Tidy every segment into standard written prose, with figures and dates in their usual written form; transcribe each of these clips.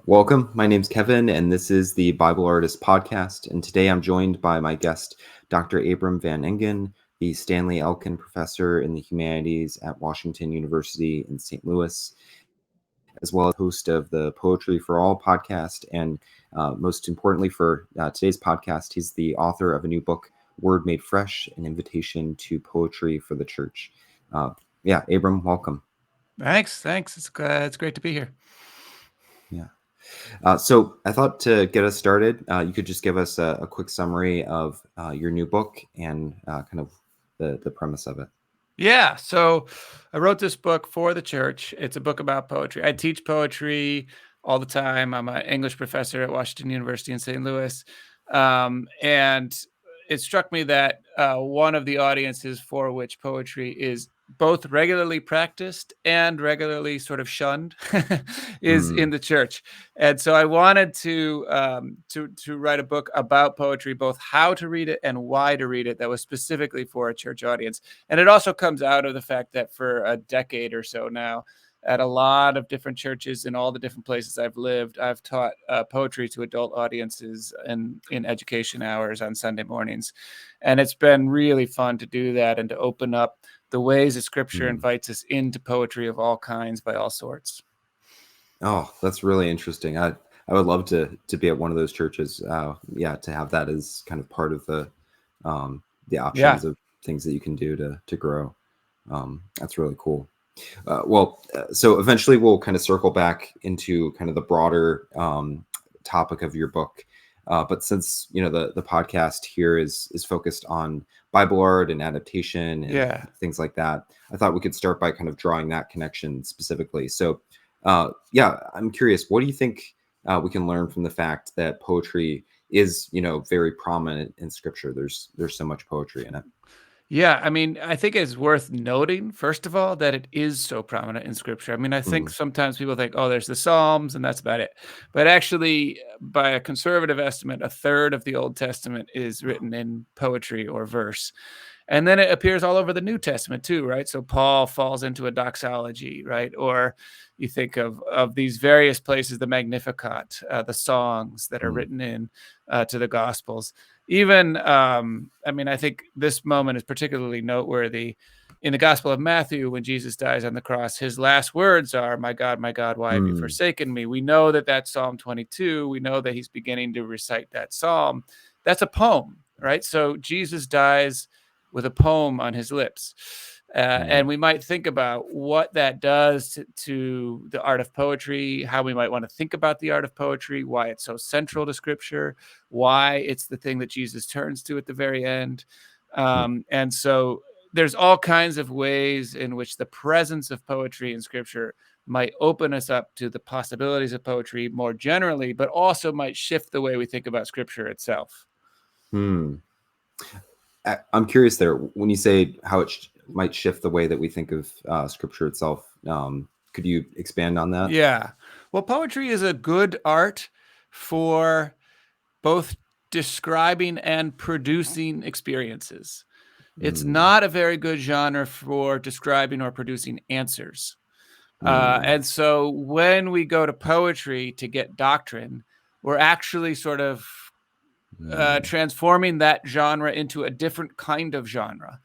Welcome. My name's Kevin, and this is the Bible Artist Podcast. And today I'm joined by my guest, Dr. Abram Van Engen, the Stanley Elkin Professor in the Humanities at Washington University in St. Louis, as well as host of the Poetry for All podcast. And most importantly for today's podcast, he's the author of a new book, Word Made Fresh, An Invitation to Poetry for the Church. Abram, welcome. Thanks. It's great to be here. Yeah. So I thought to get us started, you could just give us a quick summary of your new book and kind of the premise of it. Yeah. So I wrote this book for the church. It's a book about poetry. I teach poetry all the time. I'm an English professor at Washington University in St. Louis. And it struck me that one of the audiences for which poetry is both regularly practiced and regularly sort of shunned is in the church. And so I wanted to write a book about poetry, both how to read it and why to read it, that was specifically for a church audience. And it also comes out of the fact that for a decade or so now, at a lot of different churches in all the different places I've lived, I've taught poetry to adult audiences and in education hours on Sunday mornings. And it's been really fun to do that and to open up the ways that Scripture invites us into poetry of all kinds by all sorts. Oh, that's really interesting. I would love to be at one of those churches. To have that as kind of part of the options of things that you can do to grow. That's really cool. So eventually we'll kind of circle back into kind of the broader topic of your book. But since, the podcast here is focused on Bible art and adaptation and things like that, I thought we could start by kind of drawing that connection specifically. So, I'm curious, what do you think we can learn from the fact that poetry is, very prominent in Scripture? There's so much poetry in it. Yeah, I mean, I think it's worth noting, first of all, that it is so prominent in Scripture. I mean, I think sometimes people think, oh, there's the Psalms and that's about it. But actually, by a conservative estimate, a third of the Old Testament is written in poetry or verse. And then it appears all over the New Testament too, right? So Paul falls into a doxology, right? Or you think of these various places, the Magnificat, the songs that are written in to the Gospels. Even, I think this moment is particularly noteworthy in the Gospel of Matthew when Jesus dies on the cross. His last words are, my God, why have you forsaken me? We know that that's Psalm 22. We know that he's beginning to recite that psalm. That's a poem, right? So Jesus dies with a poem on his lips. And we might think about what that does to the art of poetry, how we might want to think about the art of poetry, why it's so central to Scripture, why it's the thing that Jesus turns to at the very end. And so there's all kinds of ways in which the presence of poetry in Scripture might open us up to the possibilities of poetry more generally, but also might shift the way we think about Scripture itself. I'm curious there, when you say how it might shift the way that we think of Scripture itself, could you expand on that? Yeah. Well, poetry is a good art for both describing and producing experiences. It's not a very good genre for describing or producing answers. And so when we go to poetry to get doctrine, we're actually sort of transforming that genre into a different kind of genre.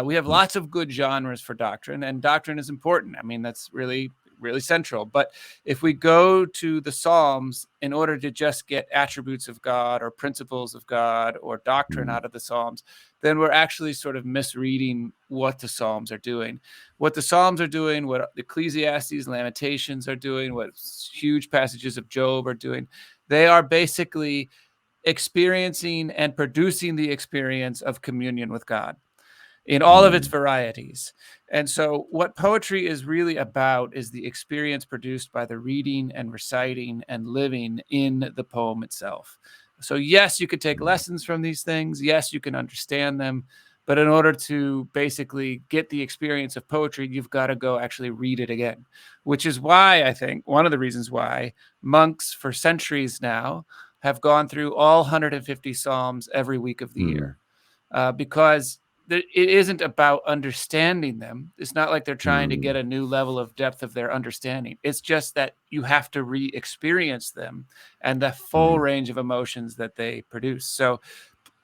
We have lots of good genres for doctrine, and doctrine is important. I mean, that's really, really central. But if we go to the Psalms in order to just get attributes of God or principles of God or doctrine out of the Psalms, then we're actually sort of misreading what the Psalms are doing. What the Psalms are doing, what Ecclesiastes, Lamentations are doing, what huge passages of Job are doing, they are basically experiencing and producing the experience of communion with God in all of its varieties. And so what poetry is really about is the experience produced by the reading and reciting and living in the poem itself. So yes, you could take lessons from these things. Yes, you can understand them. But in order to basically get the experience of poetry, you've got to go actually read it again, which is why I think one of the reasons why monks for centuries now have gone through all 150 Psalms every week of the year, because it isn't about understanding them. It's not like they're trying to get Mm, a new level of depth of their understanding. It's just that you have to re-experience them and the full mm, range of emotions that they produce. So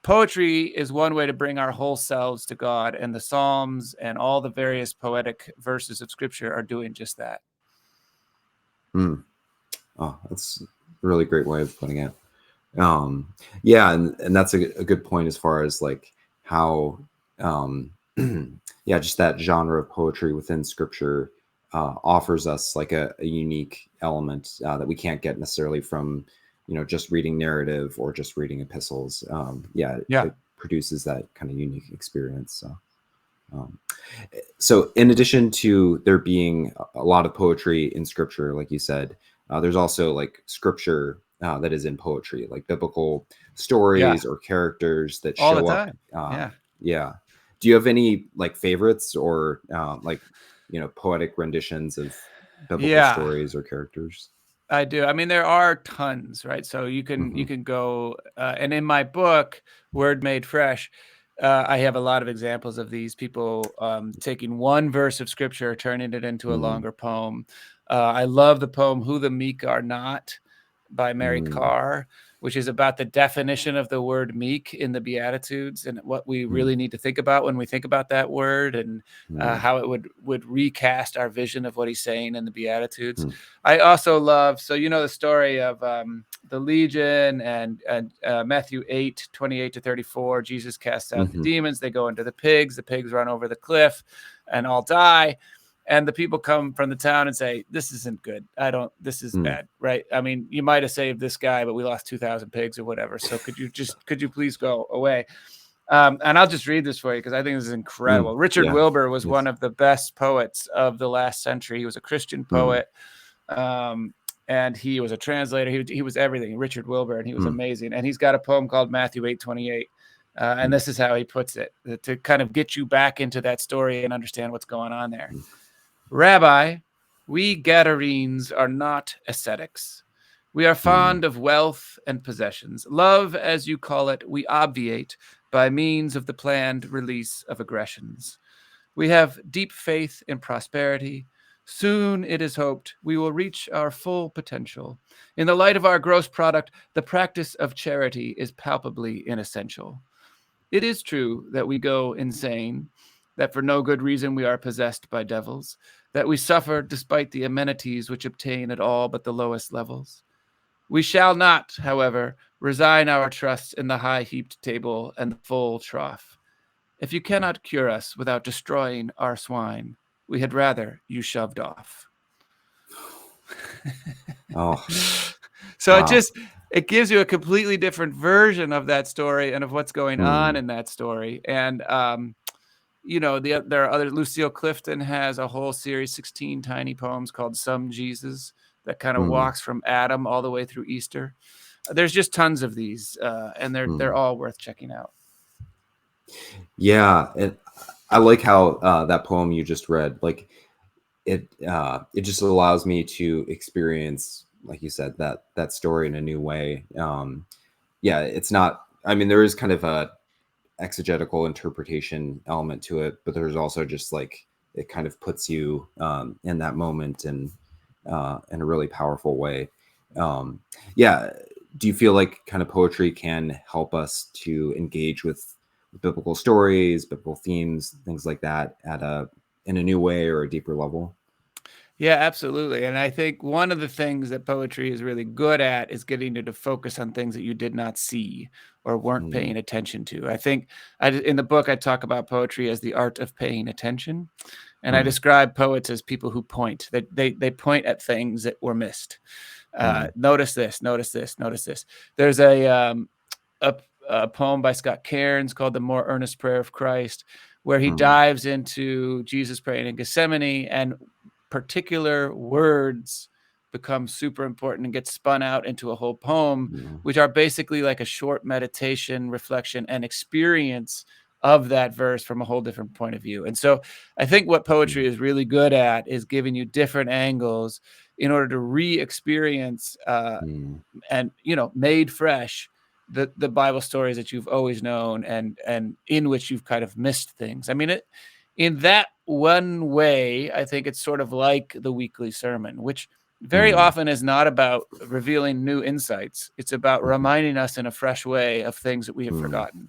poetry is one way to bring our whole selves to God, and the Psalms and all the various poetic verses of Scripture are doing just that. mm. Oh, that's a really great way of putting it. Yeah, and that's a good point as far as like how yeah, just that genre of poetry within scripture offers us like a unique element that we can't get necessarily from just reading narrative or just reading epistles. Yeah, Yeah. it produces that kind of unique experience. Um, so in addition to there being a lot of poetry in scripture, like you said, there's also like scripture that is in poetry, like biblical Yeah. stories or characters that All the show up. time. Yeah. Yeah. Do you have any like favorites or like, poetic renditions of biblical Yeah. stories or characters? I do. I mean, there are tons, right? So you Hmm. can go, and in my book, Word Made Fresh, I have a lot of examples of these people taking one verse of scripture, turning it into a Mm, longer poem. I love the poem "Who the Meek Are Not" by Mary mm, Carr, which is about the definition of the word meek in the Beatitudes and what we mm, really need to think about when we think about that word, and mm, how it would recast our vision of what he's saying in the Beatitudes. mm, I also love, so you know the story of the Legion and Matthew 8:28-34. Jesus casts out the mhm, demons. They go into the pigs run over the cliff and all die. And the people come from the town and say, this isn't good. This is mm, bad, right? I mean, you might have saved this guy, but we lost 2,000 pigs or whatever. So could you please go away? And I'll just read this for you because I think this is mm. incredible. Richard Yeah. Wilbur was one Yes. of the best poets of the last century. He was a Christian Mm, poet, um, and he was a translator. He was everything. Richard Wilbur, and he was mm, amazing. And he's got a poem called Matthew 8:28. And mm, this is how he puts it to kind of get you back into that story and understand what's going on there. mm, Rabbi, we Gadarenes are not ascetics. We are mm, fond of wealth and possessions. Love, as you call it, we obviate by means of the planned release of aggressions. We have deep faith in prosperity. Soon, it is hoped, we will reach our full potential. In the light of our gross product, the practice of charity is palpably inessential. It is true that we go insane, that for no good reason we are possessed by devils, that we suffer despite the amenities which obtain at all but the lowest levels. We shall not, however, resign our trust in the high heaped table and the full trough. If you cannot cure us without destroying our swine, we had rather you shoved off. oh, So wow. it gives you a completely different version of that story and of what's going on Mm, in that story. And there are other. Lucille Clifton has a whole series, 16 tiny poems called Some Jesus, that kind of mm, walks from Adam all the way through Easter. There's just tons of these, and they're mm. all worth checking out. Yeah, and I like how that poem you just read, like it just allows me to experience, like you said, that story in a new way. Yeah, it's not. I mean, there is kind of a exegetical interpretation element to it, but there's also just like it kind of puts you in that moment and in a really powerful way. Um, yeah, do you feel like kind of poetry can help us to engage with biblical stories, biblical themes, things like that at a in a new way or a deeper level? Yeah, absolutely. And I think one of the things that poetry is really good at is getting you to focus on things that you did not see or weren't Mm, paying attention to. I think in the book, I talk about poetry as the art of paying attention. And I mm, describe poets as people who point, that they point at things that were missed. mm, Notice this, notice this, notice this. There's a, a poem by Scott Cairns called The More Earnest Prayer of Christ, where he mm, dives into Jesus praying in Gethsemane, and particular words become super important and get spun out into a whole poem, mm, which are basically like a short meditation, reflection, and experience of that verse from a whole different point of view. And so I think what poetry is really good at is giving you different angles in order to re-experience mm, and made fresh the Bible stories that you've always known, and in which you've kind of missed things. I mean, in that one way, I think it's sort of like the weekly sermon, which very often is not about revealing new insights. It's about reminding us in a fresh way of things that we have forgotten.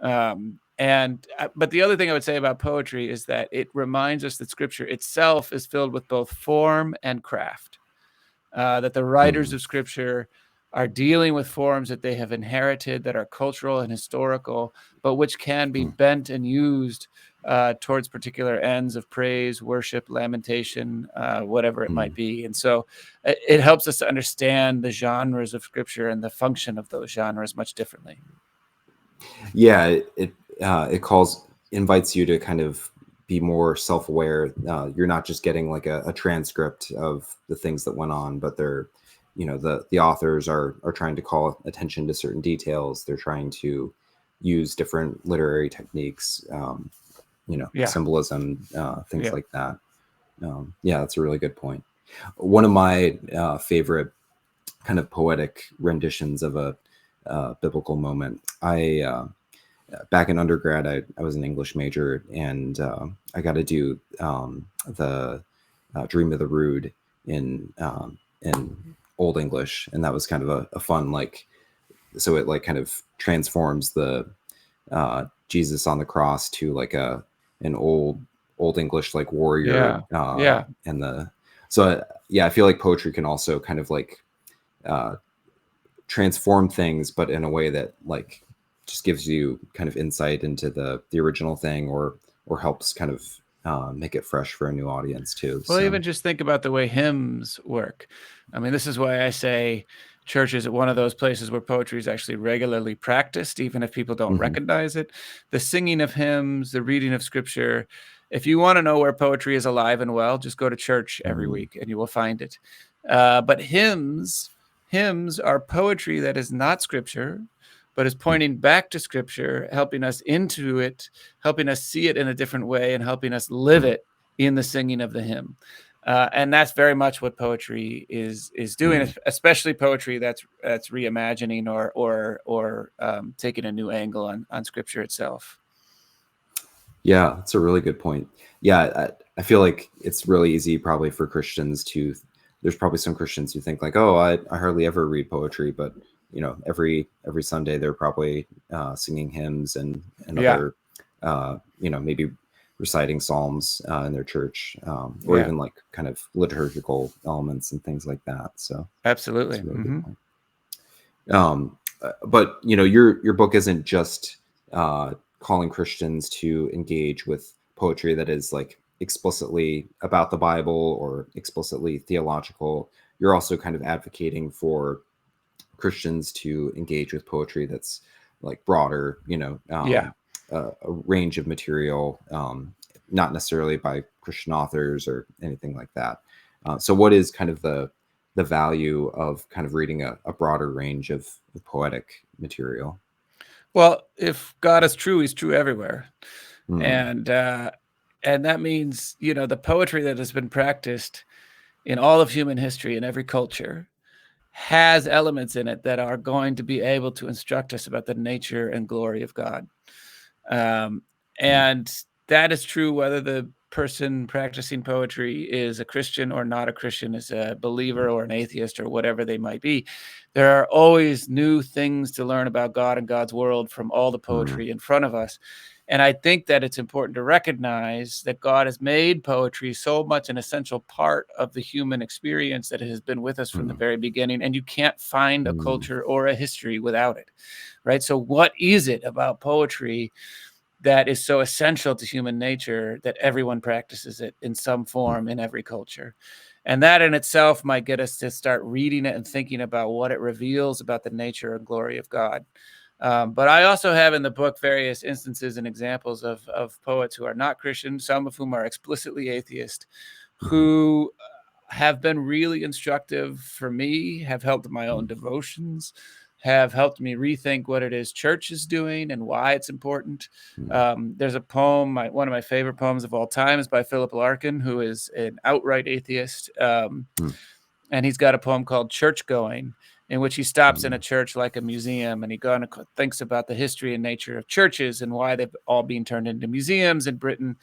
But the other thing I would say about poetry is that it reminds us that Scripture itself is filled with both form and craft. That the writers of Scripture are dealing with forms that they have inherited that are cultural and historical, but which can be bent and used towards particular ends of praise, worship, lamentation, whatever it might be. And so it helps us to understand the genres of Scripture and the function of those genres much differently. Yeah, it invites you to kind of be more self-aware. You're not just getting like a transcript of the things that went on, but they're, the authors are trying to call attention to certain details. They're trying to use different literary techniques, symbolism, things like that. Yeah, that's a really good point. One of my favorite kind of poetic renditions of a biblical moment, back in undergrad, I was an English major, and I got to do the Dream of the Rood in Old English, and that was kind of a fun, like, so it like kind of transforms the Jesus on the cross to like an old English like warrior, and I feel like poetry can also kind of like transform things, but in a way that like just gives you kind of insight into the original thing, or helps kind of make it fresh for a new audience too. Well, even just think about the way hymns work. I mean, this is why I say church is one of those places where poetry is actually regularly practiced, even if people don't recognize it. The singing of hymns, the reading of Scripture. If you want to know where poetry is alive and well, just go to church every week and you will find it. But hymns are poetry that is not Scripture, but is pointing back to Scripture, helping us into it, helping us see it in a different way, and helping us live it in the singing of the hymn. And that's very much what poetry is doing, especially poetry that's reimagining or taking a new angle on Scripture itself. Yeah, that's a really good point. Yeah, I feel like it's really easy probably for Christians to, there's probably some Christians who think like, oh, I hardly ever read poetry, but every Sunday they're probably singing hymns and other, maybe reciting psalms in their church, or even like kind of liturgical elements and things like that. So absolutely. Really good point. But your book isn't just calling Christians to engage with poetry that is like explicitly about the Bible or explicitly theological. You're also kind of advocating for Christians to engage with poetry that's like broader, a range of material, not necessarily by Christian authors or anything like that. So what is kind of the value of kind of reading a broader range of poetic material? Well, if God is true, he's true everywhere. And that means, the poetry that has been practiced in all of human history in every culture has elements in it that are going to be able to instruct us about the nature and glory of God. And that is true whether the person practicing poetry is a Christian or not a Christian, is a believer or an atheist or whatever they might be. There are always new things to learn about God and God's world from all the poetry in front of us. And I think that it's important to recognize that God has made poetry so much an essential part of the human experience that it has been with us from the very beginning. And you can't find a culture or a history without it, right? So what is it about poetry that is so essential to human nature that everyone practices it in some form in every culture? And that in itself might get us to start reading it and thinking about what it reveals about the nature and glory of God. But I also have in the book various instances and examples of poets who are not Christian, some of whom are explicitly atheist, who have been really instructive for me, have helped my own devotions, have helped me rethink what it is church is doing and why it's important. There's a poem, one of my favorite poems of all time is by Philip Larkin, who is an outright atheist. And he's got a poem called Church Going, in which he stops in a mm, church like a museum, and he thinks about the history and nature of churches and why they've all been turned into museums in Britain.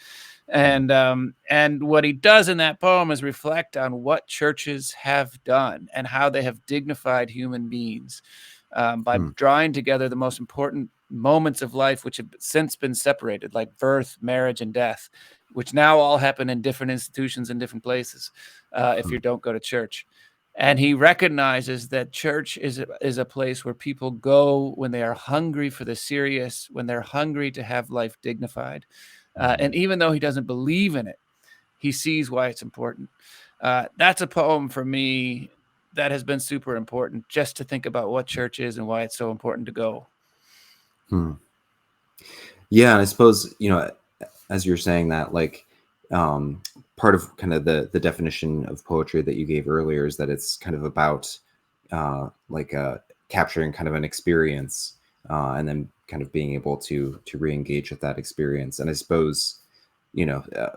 And what he does in that poem is reflect on what churches have done and how they have dignified human beings, by mm, drawing together the most important moments of life which have since been separated, like birth, marriage, and death, which now all happen in different institutions in different places, if you mm, don't go to church. And he recognizes that church is a place where people go when they are hungry for the serious, when they're hungry to have life dignified. And mm, even though he doesn't believe in it, he sees why it's important. That's a poem for me that has been super important, just to think about what church is and why it's so important to go. mm. Yeah, and I suppose, as you're saying that, like, part of kind of the definition of poetry that you gave earlier is that it's kind of about like capturing kind of an experience, and then kind of being able to re-engage with that experience. And I suppose, you know, uh,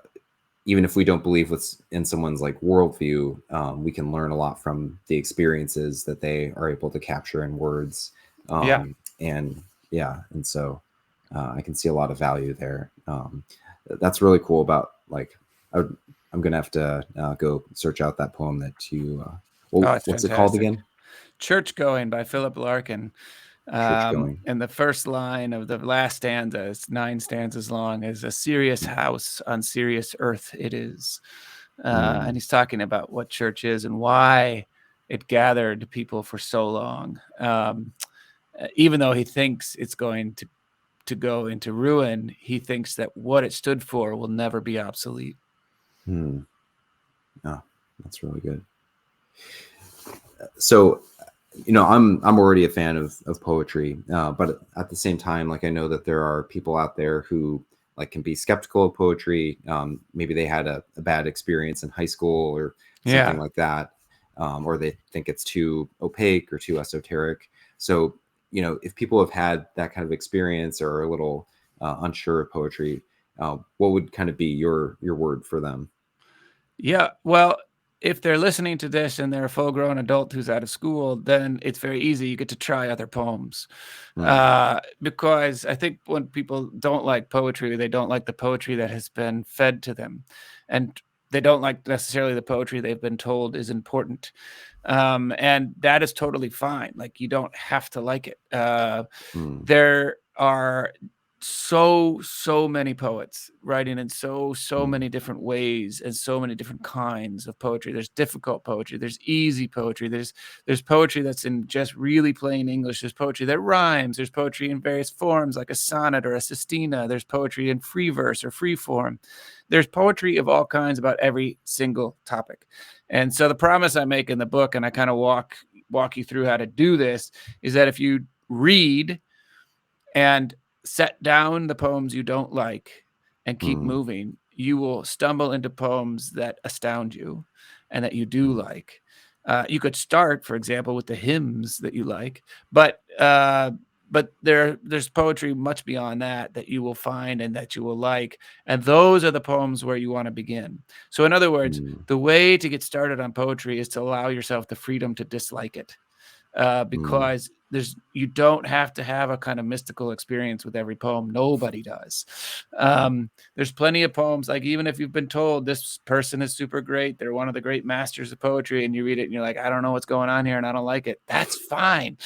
even if we don't believe what's in someone's like worldview, we can learn a lot from the experiences that they are able to capture in words. Yeah. And yeah, and so I can see a lot of value there. That's really cool about like, I'm gonna have to go search out that poem that you. Oh, Well, it's what's it called fantastic. again? Church Going by Philip Larkin. Church going. And the first line of the last stanza, it's 9 stanzas long, is "A serious house on serious earth it is." And Mm, he's talking about what church is and why it gathered people for so long. Even though he thinks it's going to go into ruin, he thinks that what it stood for will never be obsolete. mm. Oh, that's really good. So I'm already a fan of poetry, but at the same time, like I know that there are people out there who like can be skeptical of poetry. Maybe they had a bad experience in high school or something Yeah. like that, or they think it's too opaque or too esoteric. So if people have had that kind of experience or are a little unsure of poetry, what would kind of be your word for them? Yeah. Well, if they're listening to this and they're a full grown adult who's out of school, then it's very easy. You get to try other poems. Mm, Because I think when people don't like poetry, they don't like the poetry that has been fed to them. And they don't like necessarily the poetry they've been told is important. And that is totally fine. Like, you don't have to like it. mm, There are so many poets writing in so mm, many different ways and so many different kinds of poetry. There's difficult poetry, there's easy poetry, there's poetry that's in just really plain English, there's poetry that rhymes, there's poetry in various forms like a sonnet or a sestina, there's poetry in free verse or free form. There's poetry of all kinds about every single topic. And so the promise I make in the book, and I kind of walk you through how to do this, is that if you read and set down the poems you don't like and keep mm, moving, you will stumble into poems that astound you and that you do mm, like. You could start, for example, with the hymns that you like, but there's poetry much beyond that that you will find and that you will like, and those are the poems where you want to begin. So, in other words, mm, the way to get started on poetry is to allow yourself the freedom to dislike it, mm, because you don't have to have a kind of mystical experience with every poem. Nobody does. There's plenty of poems, like, even if you've been told this person is super great, they're one of the great masters of poetry, and you read it and you're like, I don't know what's going on here and I don't like it. That's fine.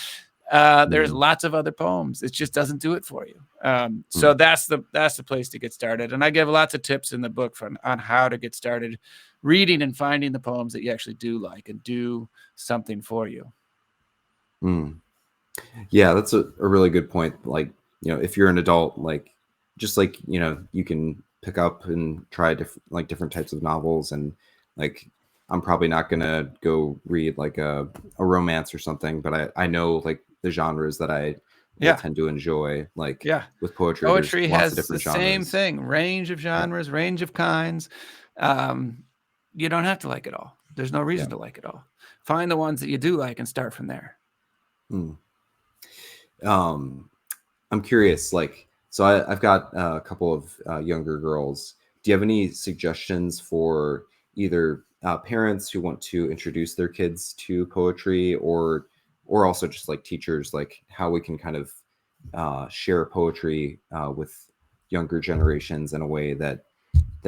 There's mm, lots of other poems. It just doesn't do it for you. So mm, that's the place to get started. And I give lots of tips in the book on how to get started reading and finding the poems that you actually do like and do something for you. mm. Yeah, that's a really good point. Like, if you're an adult, like, just like, you can pick up and try different types of novels. And like, I'm probably not gonna go read like a romance or something, but I know like the genres that I will Yeah. tend to enjoy. Like Yeah. with poetry, there's Poetry lots of has the different same genres. thing, range of Yeah. genres, range of kinds. Um, you don't have to like it all. There's no Yeah. reason to like it all. Find the ones that you do like and start from there. Mm. Um, I'm curious, like, so I've got a couple of younger girls. Do you have any suggestions for either parents who want to introduce their kids to poetry, or or also just like teachers, like how we can kind of share poetry with younger generations in a way that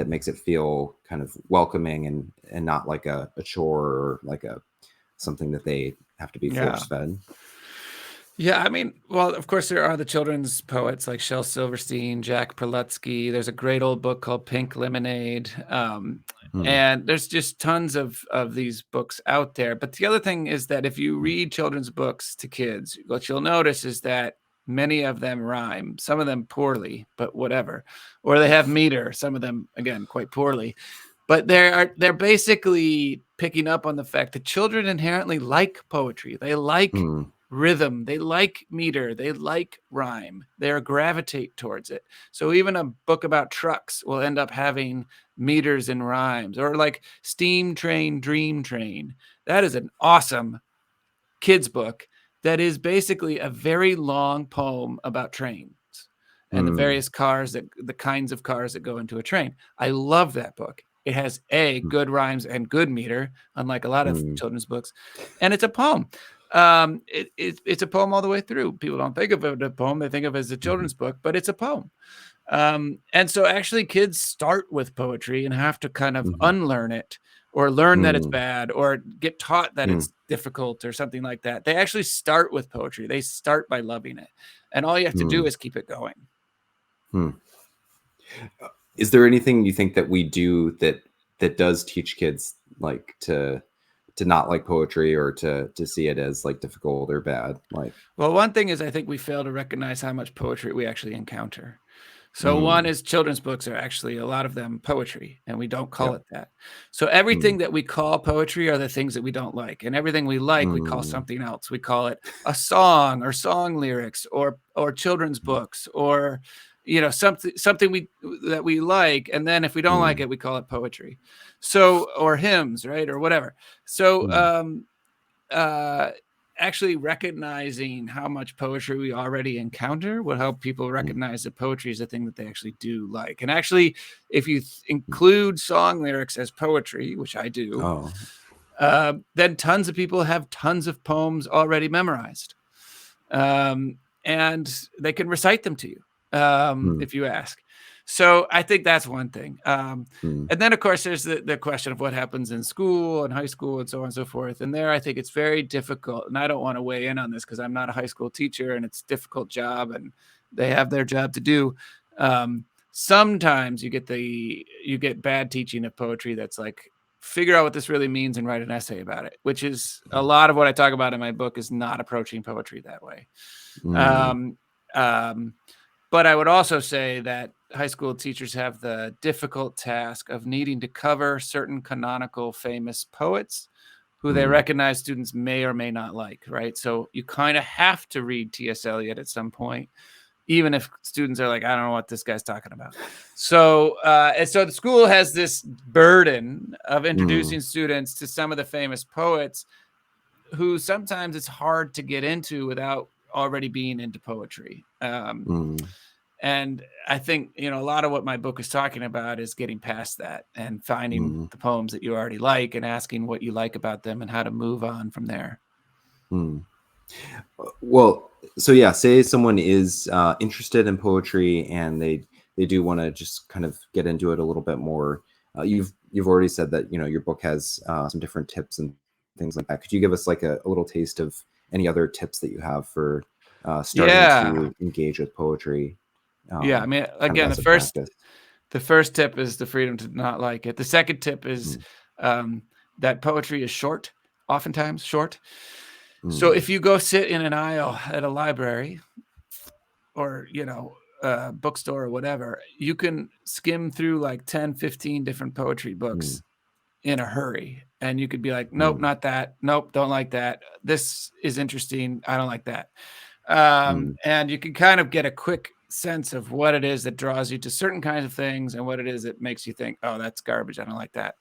makes it feel kind of welcoming and not like a chore or like a something that they have to be Yeah. force fed. Yeah, I mean, well, of course, there are the children's poets like Shel Silverstein, Jack Prelutsky. There's a great old book called Pink Lemonade, Mm, and there's just tons of these books out there. But the other thing is that if you mm, read children's books to kids, what you'll notice is that many of them rhyme, some of them poorly, but whatever, or they have meter. Some of them, again, quite poorly. But they're basically picking up on the fact that children inherently like poetry. They like mm, rhythm, they like meter, they like rhyme. They gravitate towards it. So even a book about trucks will end up having meters and rhymes, or like Steam Train, Dream Train. That is an awesome kids book that is basically a very long poem about trains and the mm, various cars that the kinds of cars that go into a train. I love that book. It has mm, good rhymes and good meter, unlike a lot of mm, children's books, and it's a poem. It's a poem all the way through. People don't think of it as a poem; they think of it as a mhm, children's book, but it's a poem. And so actually kids start with poetry and have to kind of mhm, unlearn it or learn that it's mm, bad or get taught that mm, it's difficult or something like that. They actually start with poetry. They start by loving it. And all you have to do mm, is keep it going. mm. Is there anything you think that we do that does teach kids like to not like poetry or to see it as like difficult or bad? Like, Well, one thing is I think we fail to recognize how much poetry we actually encounter. So one mm, is children's books are actually a lot of them poetry, and we don't call yep. it that. So Mm, everything that we call poetry are the things that we don't like, and everything we like we call mm, something else. We call it a song or song lyrics or children's books or something we that we like, and then if we don't like mm, it, we call it poetry. So or hymns, right, or whatever. So mm, uh actually recognizing how much poetry we already encounter will help people mm, recognize that poetry is a thing that they actually do like. And actually, if you mm. include song lyrics as poetry, which I do, Oh. then tons of people have tons of poems already memorized. And they can recite them to you Mm, if you ask. So I think that's one thing. mm, And then, of course, there's the question of what happens in school and high school and so on and so forth. And there, I think it's very difficult. And I don't want to weigh in on this because I'm not a high school teacher and it's a difficult job and they have their job to do. Sometimes you get bad teaching of poetry that's like, figure out what this really means and write an essay about it, which is a lot of what I talk about in my book is not approaching poetry that way. mm, Um, um, but I would also say that high school teachers have the difficult task of needing to cover certain canonical famous poets who they mm, recognize students may or may not like, right? So you kind of have to read T.S. Eliot at some point, even if students are like, I don't know what this guy's talking about. So, and so the school has this burden of mm, introducing students to some of the famous poets who sometimes it's hard to get into without already being into poetry. mm, And I think, a lot of what my book is talking about is getting past that and finding mm, the poems that you already like and asking what you like about them and how to move on from there. mm. Well, so yeah, say someone is interested in poetry and they do want to just kind of get into it a little bit more. You've already said that your book has some different tips and things like that. Could you give us like a little taste of any other tips that you have for starting Yeah. to engage with poetry, Yeah. I mean, kind of again, as a practice? the first tip is the freedom to not like it. The second tip is Mm, um, that poetry is short, oftentimes short. So mm, if you go sit in an aisle at a library or, a bookstore or whatever, you can skim through like 10, 15 different poetry mm, books in a hurry. And you could be like, nope, mm, not that. Nope, don't like that. This is interesting. I don't like that. mm, And you can kind of get a quick sense of what it is that draws you to certain kinds of things and what it is that makes you think, oh, that's garbage. I don't like that.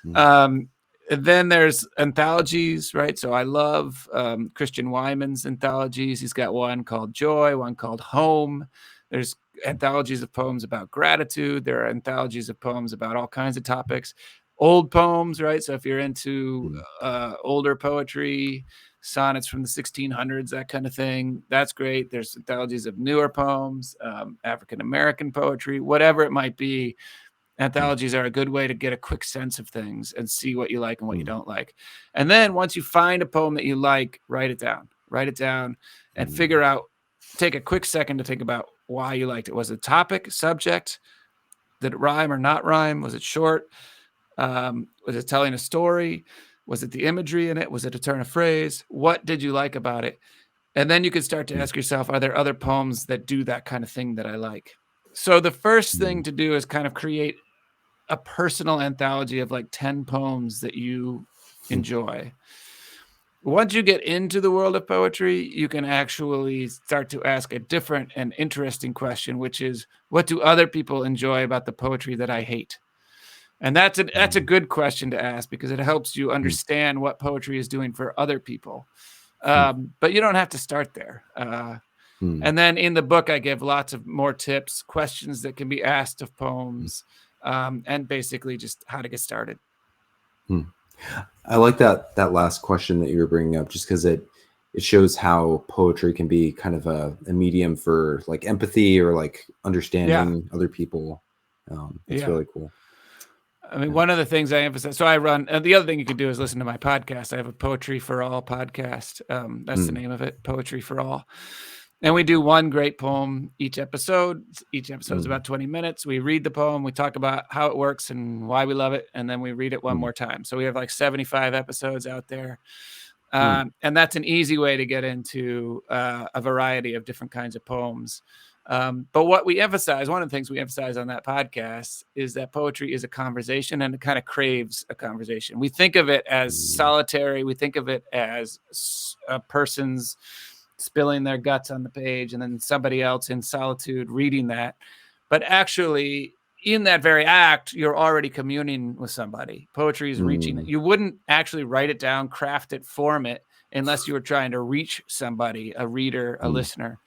mm, Um, and then there's anthologies, right? So I love Christian Wyman's anthologies. He's got one called Joy, one called Home. There's anthologies of poems about gratitude. There are anthologies of poems about all kinds of topics. Old poems, right? So if you're into mm, older poetry, sonnets from the 1600s, that kind of thing. That's great. There's anthologies of newer poems, African-American poetry, whatever it might be. Anthologies are a good way to get a quick sense of things and see what you like and what you don't like. And then once you find a poem that you like, write it down and figure out, take a quick second to think about why you liked it. Was it topic, subject? Did it rhyme or not rhyme? Was it short? Was it telling a story? Was it the imagery in it? Was it a turn of phrase? What did you like about it? And then you could start to ask yourself, are there other poems that do that kind of thing that I like? So the first thing to do is kind of create a personal anthology of like 10 poems that you enjoy. Once you get into the world of poetry, you can actually start to ask a different and interesting question, which is, what do other people enjoy about the poetry that I hate? And that's a good question to ask, because it helps you understand what poetry is doing for other people. But you don't have to start there. And then in the book, I give lots of more tips, questions that can be asked of poems, and basically just how to get started. I like that last question that you were bringing up, just because it shows how poetry can be kind of a medium for like empathy or like understanding other people. It's really cool. I mean, one of the things I emphasize, so I run, the other thing you could do is listen to my podcast. I have a Poetry for All podcast. That's the name of it, Poetry for All. And we do one great poem each episode. Each episode is about 20 minutes. We read the poem, we talk about how it works and why we love it, and then we read it one more time. So we have like 75 episodes out there. And that's an easy way to get into a variety of different kinds of poems. But what we emphasize, one of the things we emphasize on that podcast, is that poetry is a conversation, and it kind of craves a conversation. We think of it as solitary. We think of it as a person's spilling their guts on the page and then somebody else in solitude reading that. But actually, in that very act, you're already communing with somebody. Poetry is reaching. You wouldn't actually write it down, craft it, form it, unless you were trying to reach somebody, a reader, a listener.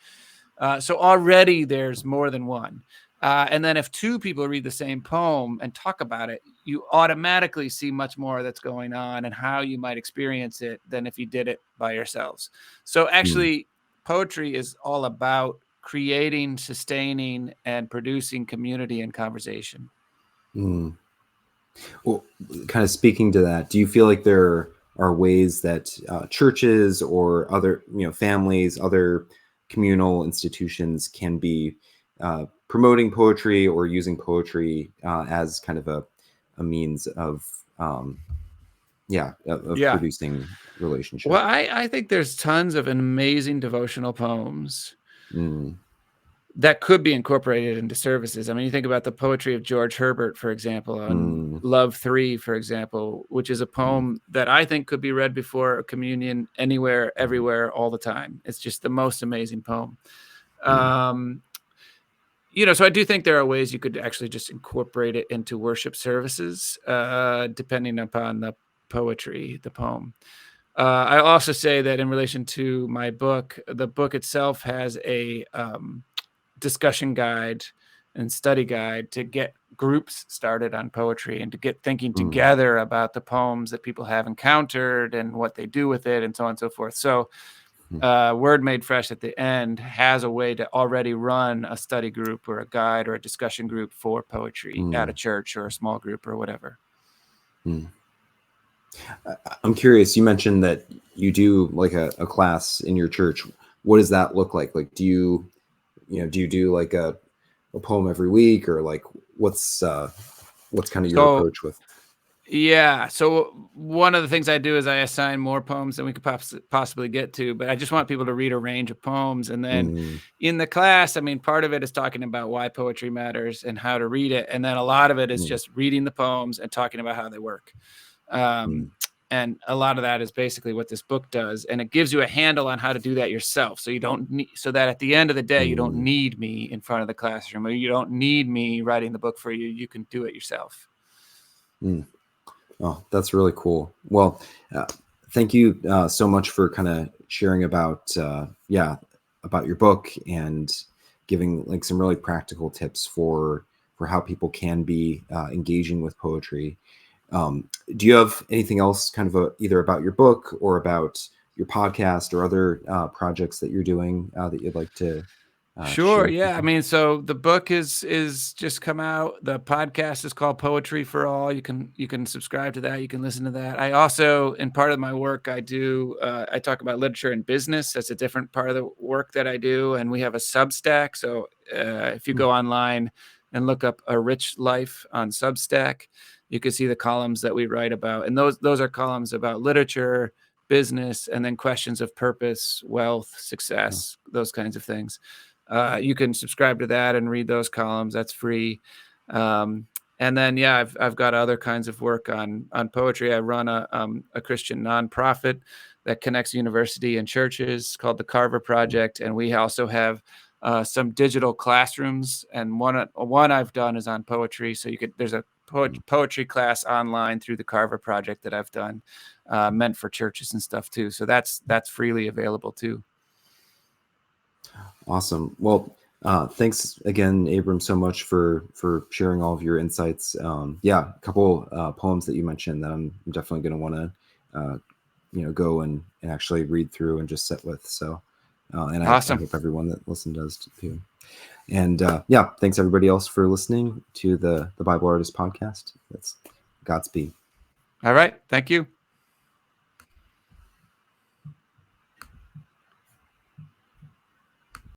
So already there's more than one. And then if two people read the same poem and talk about it, you automatically see much more that's going on and how you might experience it than if you did it by yourselves. So actually, poetry is all about creating, sustaining, and producing community and conversation. Well, kind of speaking to that, do you feel like there are ways that churches or other, families, other communal institutions can be promoting poetry or using poetry as kind of a means of producing relationships? Well, I think there's tons of amazing devotional poems that could be incorporated into services. I mean, you think about the poetry of George Herbert, for example, on Love 3, for example, which is a poem that I think could be read before a communion anywhere, everywhere, all the time. It's just the most amazing poem. So I do think there are ways you could actually just incorporate it into worship services, depending upon the poetry, the poem. I also say that in relation to my book, the book itself has a discussion guide and study guide to get groups started on poetry and to get thinking together about the poems that people have encountered and what they do with it and so on and so forth. So Word Made Fresh at the end has a way to already run a study group or a guide or a discussion group for poetry at a church or a small group or whatever. I'm curious, you mentioned that you do like a class in your church. What does that look like? Like, do you do like a poem every week, or like what's kind of your approach with? Yeah. So one of the things I do is I assign more poems than we could possibly get to, but I just want people to read a range of poems. And then in the class, I mean, part of it is talking about why poetry matters and how to read it. And then a lot of it is just reading the poems and talking about how they work. And a lot of that is basically what this book does. And it gives you a handle on how to do that yourself. So you don't need, so that at the end of the day, you don't need me in front of the classroom, or you don't need me writing the book for you. You can do it yourself. Oh, that's really cool. Well, thank you so much for kind of sharing about your book and giving like some really practical tips for how people can be engaging with poetry. Do you have anything else kind of either about your book or about your podcast or other projects that you're doing that you'd like to Sure. share? Yeah. I mean, so the book is just come out. The podcast is called Poetry for All. You can subscribe to that. You can listen to that. I also, in part of my work, I talk about literature and business. That's a different part of the work that I do. And we have a Substack. So if you go online and look up A Rich Life on Substack, you can see the columns that we write about. And those are columns about literature, business, and then questions of purpose, wealth, success, those kinds of things. You can subscribe to that and read those columns. That's free. And then, yeah, I've got other kinds of work on poetry. I run a Christian nonprofit that connects university and churches called the Carver Project, and we also have some digital classrooms. And one I've done is on poetry. So there's a poetry class online through the Carver Project that I've done, meant for churches and stuff too. So that's freely available too. Awesome. Well, thanks again, Abram, so much for sharing all of your insights. Yeah, a couple poems that you mentioned that I'm definitely going to want to, go and actually read through and just sit with. So, and Awesome. I hope everyone that listened does too. And yeah, thanks everybody else for listening to the Bible Artist Podcast. That's Godspeed. All right. Thank you.